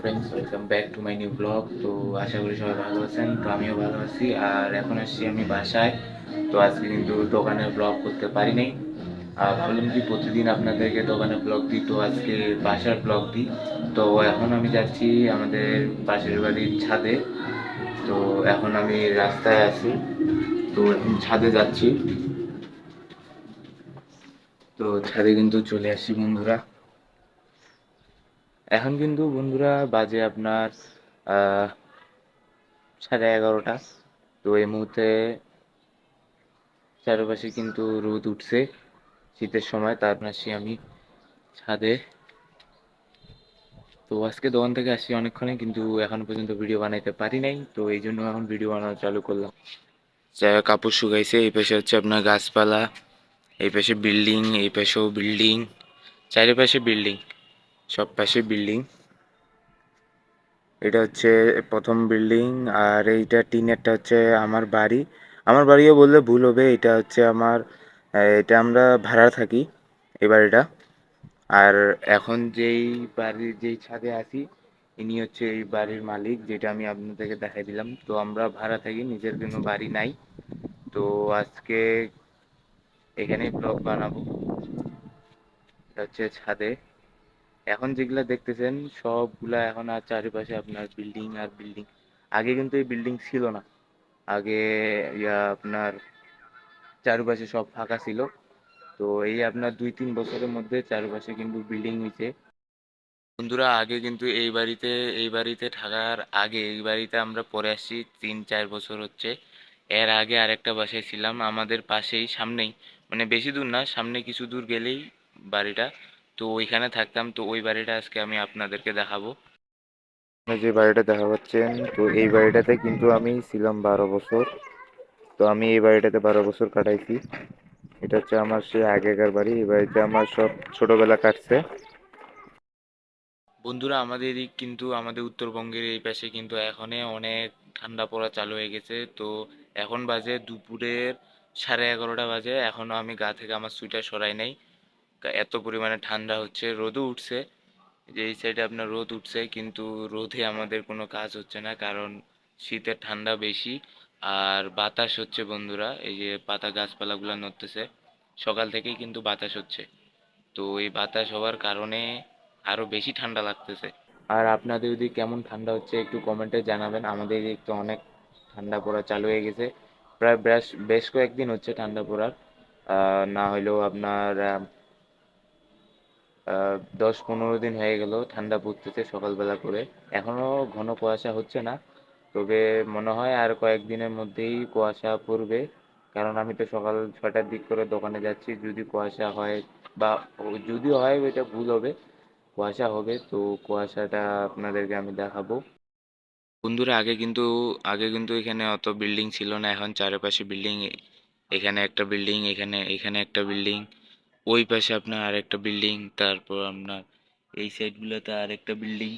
Friends, welcome back to my new blog. তো আশা করি সবাই ভালো আছেন। তো আমিও ভালো আছি। আর এখন আসছি আমি বাসায়। তো আজকে কিন্তু দোকানের ব্লগ করতে পারি নাই। আর ভাবলাম কি প্রতিদিন আপনাদেরকে দোকানের ব্লগ দিই, তো আজকে বাসার ব্লগ দিই। তো এখন আমি যাচ্ছি আমাদের পাশের বাড়ির ছাদে। তো এখন আমি রাস্তায় আছি, তো এখন ছাদে যাচ্ছি। তো ছাদে কিন্তু চলে আসছি বন্ধুরা। এখন কিন্তু বন্ধুরা বাজে আপনার 11:30। তো এই মুহূর্তে চারপাশে কিন্তু রোদ উঠছে, শীতের সময়। তারপর আসছি আমি ছাদে। তো আজকে দোকান থেকে আসছি অনেকক্ষণে, কিন্তু এখনো পর্যন্ত ভিডিও বানাইতে পারি নাই। তো এই জন্য এখন ভিডিও বানানো চালু করলাম। কাপড় শুকাইছে, এই পাশে হচ্ছে আপনার গাছপালা, এই পাশে বিল্ডিং, এই পাশেও বিল্ডিং, চারিপাশে বিল্ডিং, সব পাশে বিল্ডিং। এটা হচ্ছে প্রথম বিল্ডিং। আর এইটা টিনেরটা হচ্ছে আমার বাড়ি। আমার বাড়িও বললে ভুল হবে, এটা হচ্ছে আমার, এটা আমরা ভাড়া থাকি এই বাড়িটা। আর এখন যেই ছাদে আছি, ইনি হচ্ছে এই বাড়ির মালিক, যেটা আমি আপনাদেরকে দেখাই দিলাম। তো আমরা ভাড়া থাকি, নিজের কোনো বাড়ি নাই। তো আজকে এখানেই ব্লগ বানাবো। এটা হচ্ছে ছাদে। এখন যেগুলা দেখতেছেন সবগুলা এখন আর চারিপাশে আপনার বিল্ডিং আর বিল্ডিং। আগে কিন্তু এই বিল্ডিং ছিল না। আগে আপনার চারপাশে সব ফাঁকা ছিল। তো এই আপনার 2-3 বছরের মধ্যে চারপাশে কিন্তু বিল্ডিং হয়েছে। বন্ধুরা আগে কিন্তু এই বাড়িতে থাকার আগে, এই বাড়িতে আমরা পরে আসছি 3-4 বছর হচ্ছে। এর আগে আরেকটা বাসায় ছিলাম আমাদের পাশেই, সামনেই, মানে বেশি দূর না, সামনে কিছু দূর গেলেই বাড়িটা। তো ওইখানে থাকতাম। তো ওই বাড়িটা আজকে আমি আপনাদেরকে দেখাবো। আপনারা যে বাড়িটা দেখা পাচ্ছেন, তো এই বাড়িটাতে কিন্তু আমি ছিলাম 12 বছর। তো আমি এই বাড়িটাতে 12 বছর কাটাইছি। এটা হচ্ছে আমার সেই আগেকার বাড়ি। এই বাড়িতে আমার সব ছোটবেলা কাটছে। বন্ধুরা আমাদের এদিক কিন্তু, আমাদের উত্তরবঙ্গের এই পাশে কিন্তু এখনে অনেক ঠান্ডা পড়া চালু হয়ে গেছে। তো এখন বাজে দুপুরের 11:30 বাজে, এখনো আমি গা থেকে আমার সোয়েটার সরাই নাই। এত পরিমাণে ঠান্ডা হচ্ছে, রোদও উঠছে। যে এই সাইডে আপনার রোদ উঠছে, কিন্তু রোদে আমাদের কোনো কাজ হচ্ছে না, কারণ শীতের ঠান্ডা বেশি। আর বাতাস হচ্ছে বন্ধুরা, এই যে পাতা গাছপালাগুলো নড়তেছে, সকাল থেকেই কিন্তু বাতাস হচ্ছে। তো এই বাতাস হওয়ার কারণে আরো বেশি ঠান্ডা লাগতেছে। আর আপনাদের যদি কেমন ঠান্ডা হচ্ছে একটু কমেন্টে জানাবেন। আমাদের এদিক তো অনেক ঠান্ডা পড়া চালু হয়ে গেছে। প্রায় বেশ বেশ কয়েকদিন হচ্ছে ঠান্ডা পড়ার। না হলেও আপনার 10-15 দিন হয়ে গেল ঠান্ডা পড়তেছে সকালবেলা করে। এখনো ঘন কুয়াশা হচ্ছে না, তবে মনে হয় আর কয়েকদিনের মধ্যেই কুয়াশা পড়বে। কারণ আমি তো সকাল 6টার দিক করে দোকানে যাচ্ছি। যদি কুয়াশা হয়, বা যদি হয় ওইটা ভুল হবে, কুয়াশা হবে। তো কুয়াশাটা আপনাদেরকে আমি দেখাবো। বন্ধুরা আগে কিন্তু এখানে অত বিল্ডিং ছিল না। এখন চারপাশে বিল্ডিং, এখানে একটা বিল্ডিং, এখানে একটা বিল্ডিং, ওই পাশে আপনার আরেকটা বিল্ডিং, তারপর আপনার এই সাইডগুলোতে আরেকটা বিল্ডিং।